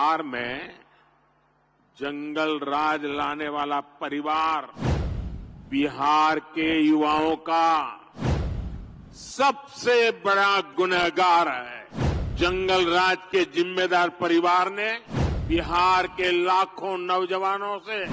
बिहार में जंगल राज लाने वाला परिवार बिहार के युवाओं का सबसे बड़ा गुनहगार है। जंगल राज के जिम्मेदार परिवार ने बिहार के लाखों नौजवानों से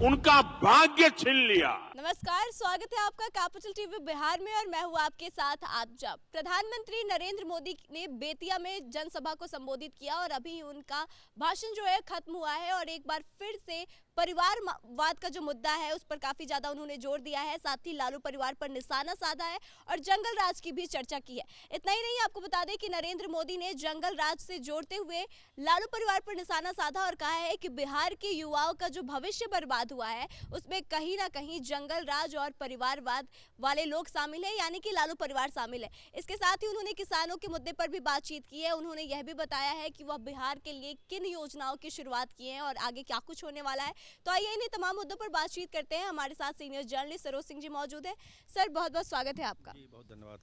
उनका भाग्य छीन लिया। नमस्कार, स्वागत है आपका कैपिटल टीवी बिहार में और मैं हूं आपके साथ आबजब। प्रधानमंत्री नरेंद्र मोदी ने बेतिया में जनसभा को संबोधित किया और अभी उनका भाषण जो है खत्म हुआ है और एक बार फिर से परिवारवाद का जो मुद्दा है उस पर काफी ज्यादा उन्होंने जोर दिया है। साथ ही लालू परिवार पर निशाना साधा है और जंगल राज की भी चर्चा की है। इतना ही नहीं, आपको बता दें कि नरेंद्र मोदी ने जंगल राज से जोड़ते हुए लालू परिवार पर निशाना साधा और कहा है कि बिहार के युवाओं का जो भविष्य बर्बाद हुआ है उसमें कहीं ना कहीं जंगल राज और परिवारवाद वाले लोग शामिल है, यानी कि लालू परिवार शामिल है। इसके साथ ही उन्होंने किसानों के मुद्दे पर भी बातचीत की है। उन्होंने यह भी बताया है कि वह बिहार के लिए किन योजनाओं की शुरुआत की है और आगे क्या कुछ होने वाला है। तो आइए इन्हीं तमाम मुद्दों पर बातचीत करते हैं। हमारे साथ सीनियर जर्नलिस्ट सरोज सिंह जी मौजूद है। सर, बहुत बहुत स्वागत है आपका। जी, बहुत धन्यवाद।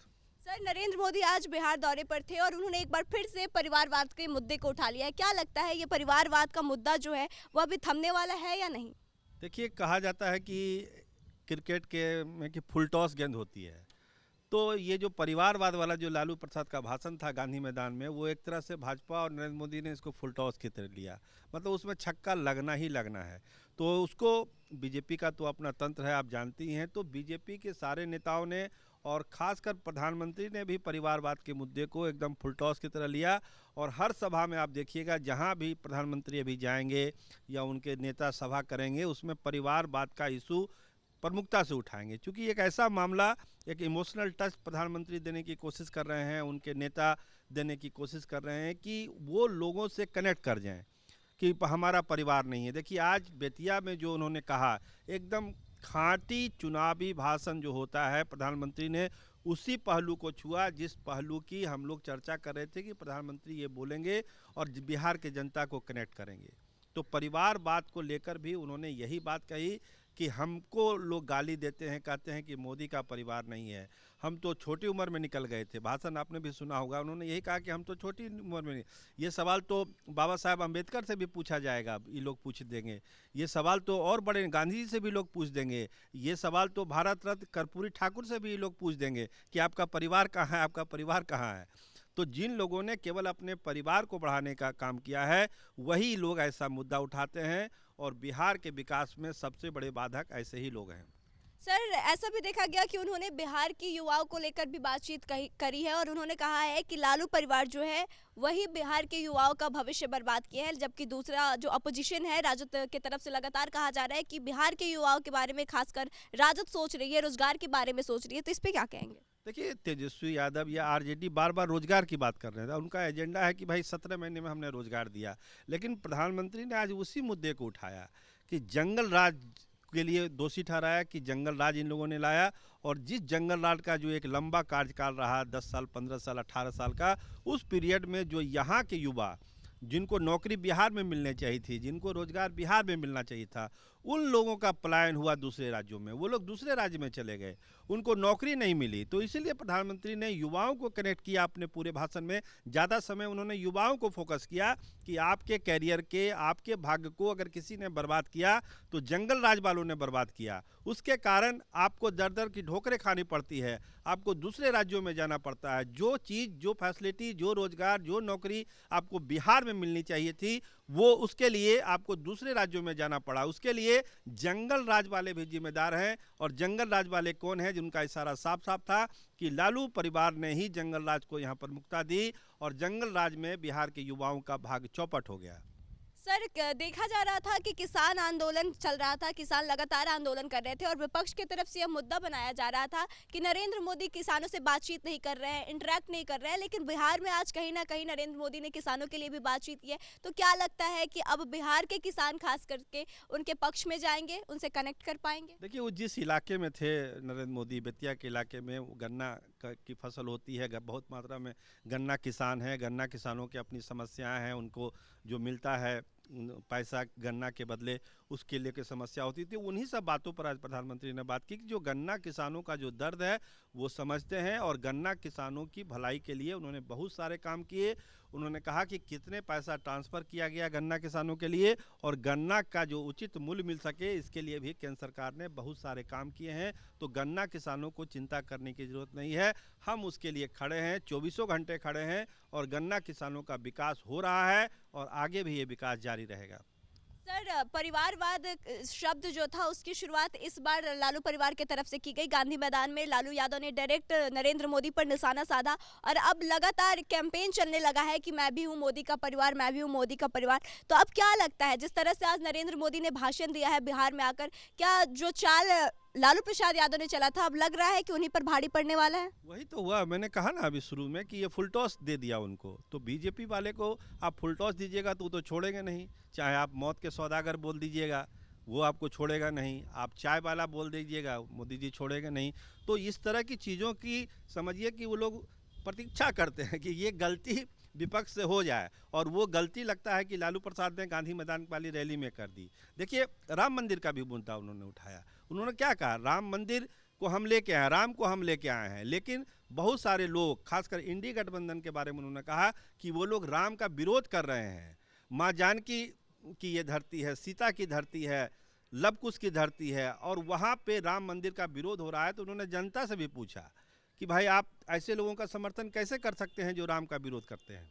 सर, नरेंद्र मोदी आज बिहार दौरे पर थे और उन्होंने एक बार फिर से परिवारवाद के मुद्दे को उठा लिया है। क्या लगता है ये परिवारवाद का मुद्दा जो है वह अभी थमने वाला है या नहीं? देखिए, कहा जाता है कि क्रिकेट के में कि फुल टॉस गेंद होती है, तो ये जो परिवारवाद वाला जो लालू प्रसाद का भाषण था गांधी मैदान में, वो एक तरह से भाजपा और नरेंद्र मोदी ने इसको फुल टॉस की तरह लिया। मतलब उसमें छक्का लगना ही लगना है। तो उसको बीजेपी का तो अपना तंत्र है, आप जानती हैं। तो बीजेपी के सारे नेताओं ने और ख़ासकर प्रधानमंत्री ने भी परिवारवाद के मुद्दे को एकदम फुल टॉस की तरह लिया। और हर सभा में आप देखिएगा, जहां भी प्रधानमंत्री अभी जाएंगे या उनके नेता सभा करेंगे, उसमें परिवारवाद का इशू प्रमुखता से उठाएंगे। क्योंकि एक ऐसा मामला, एक इमोशनल टच प्रधानमंत्री देने की कोशिश कर रहे हैं, उनके नेता देने की कोशिश कर रहे हैं कि वो लोगों से कनेक्ट कर जाएं कि हमारा परिवार नहीं है। देखिए, आज बेतिया में जो उन्होंने कहा, एकदम खाँटी चुनावी भाषण जो होता है, प्रधानमंत्री ने उसी पहलू को छुआ जिस पहलू की हम लोग चर्चा कर रहे थे कि प्रधानमंत्री ये बोलेंगे और बिहार के जनता को कनेक्ट करेंगे। तो परिवारवाद को लेकर भी उन्होंने यही बात कही कि हमको लोग गाली देते हैं, कहते हैं कि मोदी का परिवार नहीं है, हम तो छोटी उम्र में निकल गए थे। भाषण आपने भी सुना होगा, उन्होंने यही कहा कि हम तो छोटी उम्र में नहीं। ये सवाल तो बाबा साहब अम्बेडकर से भी पूछा जाएगा, ये लोग पूछ देंगे। ये सवाल तो और बड़े गांधी जी से भी लोग पूछ देंगे। ये सवाल तो भारत रत्न कर्पूरी ठाकुर से भी लोग पूछ देंगे कि आपका परिवार कहाँ है, आपका परिवार कहाँ है। तो जिन लोगों ने केवल अपने परिवार को बढ़ाने का काम किया है, वही लोग ऐसा मुद्दा उठाते हैं और बिहार के विकास में सबसे बड़े बाधक ऐसे ही लोग हैं। सर, ऐसा भी देखा गया कि उन्होंने बिहार की युवाओं को लेकर भी बातचीत करी है और उन्होंने कहा है कि लालू परिवार जो है वही बिहार के युवाओं का भविष्य बर्बाद किया है। जबकि दूसरा जो अपोजिशन है, राजद की तरफ से लगातार कहा जा रहा है कि बिहार के युवाओं के बारे में खासकर राजद सोच रही है, रोजगार के बारे में सोच रही है। तो इस पे क्या कहेंगे? देखिए, तेजस्वी यादव या आरजेडी बार बार रोजगार की बात कर रहे थे। उनका एजेंडा है कि भाई 17 महीने में हमने रोजगार दिया। लेकिन प्रधानमंत्री ने आज उसी मुद्दे को उठाया कि जंगल राज के लिए दोषी ठहराया कि जंगल राज इन लोगों ने लाया। और जिस जंगल राज का जो एक लंबा कार्यकाल रहा, 10 साल, 15 साल, 18 साल का, उस पीरियड में जो यहाँ के युवा जिनको नौकरी बिहार में मिलनी चाहिए थी, जिनको रोजगार बिहार में मिलना चाहिए था, उन लोगों का पलायन हुआ दूसरे राज्यों में। वो लोग दूसरे राज्य में चले गए, उनको नौकरी नहीं मिली। तो इसीलिए प्रधानमंत्री ने युवाओं को कनेक्ट किया अपने पूरे भाषण में। ज़्यादा समय उन्होंने युवाओं को फोकस किया कि आपके कैरियर के, आपके भाग्य को अगर किसी ने बर्बाद किया तो जंगल राज वालों ने बर्बाद किया। उसके कारण आपको दर दर की ठोकरें खानी पड़ती है, आपको दूसरे राज्यों में जाना पड़ता है। जो चीज़, जो फैसिलिटी, जो रोजगार, जो नौकरी आपको बिहार में मिलनी चाहिए थी, वो उसके लिए आपको दूसरे राज्यों में जाना पड़ा। उसके लिए जंगल राज वाले भी जिम्मेदार हैं। और जंगल राज वाले कौन हैं? जिनका इशारा साफ साफ था कि लालू परिवार ने ही जंगल राज को यहाँ प्रमुखता दी और जंगल राज में बिहार के युवाओं का भाग्य चौपट हो गया। सर, देखा जा रहा था कि किसान आंदोलन चल रहा था, किसान लगातार आंदोलन कर रहे थे और विपक्ष की तरफ से यह मुद्दा बनाया जा रहा था कि नरेंद्र मोदी किसानों से बातचीत नहीं कर रहे हैं, इंटरेक्ट नहीं कर रहे हैं। लेकिन बिहार में आज कहीं ना कहीं नरेंद्र मोदी ने किसानों के लिए भी बातचीत की है। तो क्या लगता है कि अब बिहार के किसान खास करके उनके पक्ष में जाएंगे, उनसे कनेक्ट कर पाएंगे? देखिए, वो जिस इलाके में थे नरेंद्र मोदी, बेतिया के इलाके में, वो गन्ना की फसल होती है, बहुत मात्रा में गन्ना किसान हैं। गन्ना किसानों की अपनी समस्याएं हैं, उनको जो मिलता है पैसा गन्ना के बदले उसके लिए की समस्या होती थी। उन्हीं सब बातों पर आज प्रधानमंत्री ने बात की कि जो गन्ना किसानों का जो दर्द है वो समझते हैं और गन्ना किसानों की भलाई के लिए उन्होंने बहुत सारे काम किए। उन्होंने कहा कि कितने पैसा ट्रांसफ़र किया गया गन्ना किसानों के लिए और गन्ना का जो उचित मूल्य मिल सके इसके लिए भी केंद्र सरकार ने बहुत सारे काम किए हैं। तो गन्ना किसानों को चिंता करने की ज़रूरत नहीं है, हम उसके लिए खड़े हैं, 24 घंटे खड़े हैं और गन्ना किसानों का विकास हो रहा है और आगे भी ये विकास जारी रहेगा। सर, परिवारवाद शब्द जो था उसकी शुरुआत इस बार लालू परिवार की तरफ से की गई। गांधी मैदान में लालू यादव ने डायरेक्ट नरेंद्र मोदी पर निशाना साधा और अब लगातार कैंपेन चलने लगा है कि मैं भी हूं मोदी का परिवार, मैं भी हूं मोदी का परिवार। तो अब क्या लगता है, जिस तरह से आज नरेंद्र मोदी ने भाषण दिया है बिहार में आकर, क्या जो चाल लालू प्रसाद यादव ने चला था अब लग रहा है कि उन्हीं पर भारी पड़ने वाला है? वही तो हुआ, मैंने कहा ना अभी शुरू में कि ये फुल टॉस दे दिया उनको। तो बीजेपी वाले को आप फुल टॉस दीजिएगा तो वो तो छोड़ेंगे नहीं, चाहे आप मौत के सौदागर बोल दीजिएगा वो आपको छोड़ेगा नहीं, आप चाय वाला बोल दीजिएगा मोदी जी छोड़ेंगे नहीं। तो इस तरह की चीज़ों की समझिए कि वो लोग प्रतीक्षा करते हैं कि ये गलती विपक्ष से हो जाए और वो गलती लगता है कि लालू प्रसाद ने गांधी मैदान वाली रैली में कर दी। देखिए, राम मंदिर का भी मुद्दा उन्होंने उठाया। उन्होंने क्या कहा, राम मंदिर को हम लेके आए, राम को हम लेके आए हैं, लेकिन बहुत सारे लोग खासकर इंडी गठबंधन के बारे में उन्होंने कहा कि वो लोग राम का विरोध कर रहे हैं। माँ जानकी की ये धरती है, सीता की धरती है, लव कुश की धरती है और वहाँ पे राम मंदिर का विरोध हो रहा है। तो उन्होंने जनता से भी पूछा कि भाई आप ऐसे लोगों का समर्थन कैसे कर सकते हैं जो राम का विरोध करते हैं।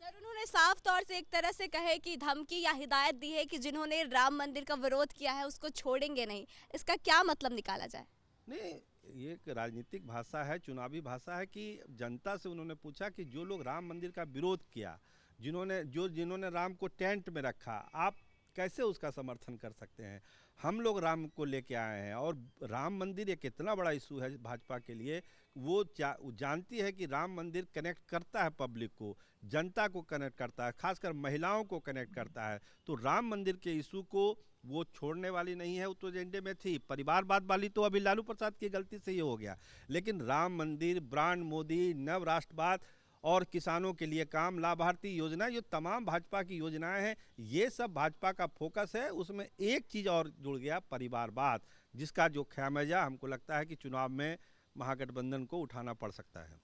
सर, उन्होंने साफ तौर से एक तरह से कहे कि धमकी या हिदायत दी है कि जिन्होंने राम मंदिर का विरोध किया है उसको छोड़ेंगे नहीं। इसका क्या मतलब निकाला जाए? नहीं, ये एक राजनीतिक भाषा है, चुनावी भाषा है कि जनता से उन्होंने पूछा कि जो लोग राम मंदिर का विरोध किया, जिन्होंने राम को टेंट में रखा, आप कैसे उसका समर्थन कर सकते हैं? हम लोग राम को लेके आए हैं और राम मंदिर एक इतना बड़ा इशू है भाजपा के लिए। वो जानती है कि राम मंदिर कनेक्ट करता है पब्लिक को, जनता को कनेक्ट करता है, खासकर महिलाओं को कनेक्ट करता है। तो राम मंदिर के इशू को वो छोड़ने वाली नहीं है। वो तो एजेंडे में थी। परिवारवाद वाली तो अभी लालू प्रसाद की गलती से ये हो गया, लेकिन राम मंदिर, ब्रांड मोदी, नव राष्ट्रवाद और किसानों के लिए काम, लाभार्थी योजना, ये तमाम भाजपा की योजनाएं हैं, ये सब भाजपा का फोकस है। उसमें एक चीज़ और जुड़ गया, परिवारवाद, जिसका जो खमियाजा हमको लगता है कि चुनाव में महागठबंधन को उठाना पड़ सकता है।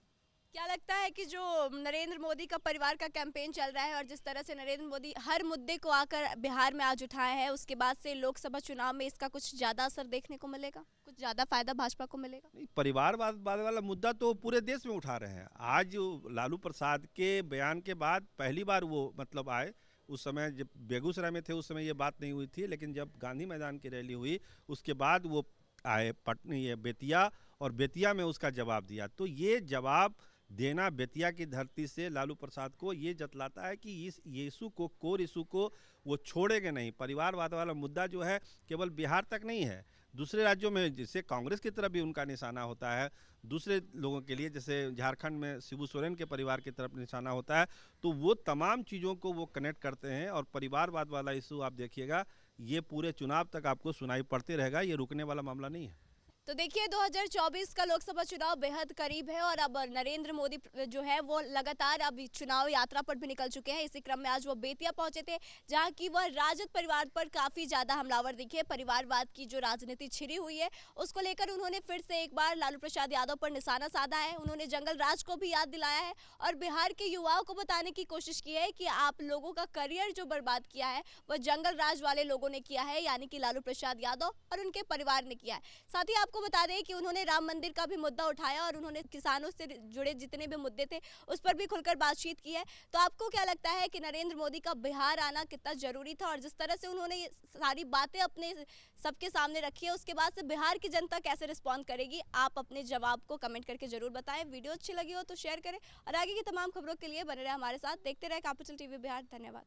क्या लगता है कि जो नरेंद्र मोदी का परिवार का कैंपेन चल रहा है और जिस तरह से नरेंद्र मोदी हर मुद्दे को आकर बिहार में आज उठाए हैं, उसके बाद से लोकसभा चुनाव में इसका कुछ ज़्यादा असर देखने को मिलेगा, कुछ ज़्यादा फायदा भाजपा को मिलेगा? नहीं, परिवारवाद वाला मुद्दा तो पूरे देश में उठा रहे हैं। आज लालू प्रसाद के बयान के बाद पहली बार वो मतलब आए, उस समय जब बेगूसराय में थे उस समय ये बात नहीं हुई थी, लेकिन जब गांधी मैदान की रैली हुई उसके बाद वो आए बेतिया और बेतिया में उसका जवाब दिया। तो ये जवाब देना बेतिया की धरती से लालू प्रसाद को ये जतलाता है कि इस इशू को, कोर इशू को वो छोड़ेंगे नहीं। परिवारवाद वाला मुद्दा जो है केवल बिहार तक नहीं है, दूसरे राज्यों में जैसे कांग्रेस की तरफ भी उनका निशाना होता है, दूसरे लोगों के लिए जैसे झारखंड में शिबू सोरेन के परिवार की तरफ निशाना होता है। तो वो तमाम चीज़ों को वो कनेक्ट करते हैं और परिवारवाद वाला इशू आप देखिएगा ये पूरे चुनाव तक आपको सुनाई पड़ते रहेगा, ये रुकने वाला मामला नहीं है। तो देखिए, 2024 का लोकसभा चुनाव बेहद करीब है और अब नरेंद्र मोदी जो है वो लगातार अब चुनाव यात्रा पर भी निकल चुके हैं। इसी क्रम में आज वो बेतिया पहुंचे थे, जहां की वह राजद परिवार पर काफ़ी ज़्यादा हमलावर दिखे। परिवारवाद की जो राजनीति छिड़ी हुई है उसको लेकर उन्होंने फिर से एक बार लालू प्रसाद यादव पर निशाना साधा है। उन्होंने जंगल राज को भी याद दिलाया है और बिहार के युवाओं को बताने की कोशिश की है कि आप लोगों का करियर जो बर्बाद किया है वह जंगल राज वाले लोगों ने किया है, यानी कि लालू प्रसाद यादव और उनके परिवार ने किया है। साथ ही आपको बता दें कि उन्होंने राम मंदिर का भी मुद्दा उठाया और उन्होंने किसानों से जुड़े जितने भी मुद्दे थे उस पर भी खुलकर बातचीत की है। तो आपको क्या लगता है कि नरेंद्र मोदी का बिहार आना कितना जरूरी था और जिस तरह से उन्होंने ये सारी बातें अपने सबके सामने रखी है उसके बाद से बिहार की जनता कैसे रिस्पॉन्ड करेगी? आप अपने जवाब को कमेंट करके जरूर बताएं। वीडियो अच्छी लगी हो तो शेयर करें और आगे की तमाम खबरों के लिए बने रहे हमारे साथ। देखते रहे कैपिटल टीवी बिहार। धन्यवाद।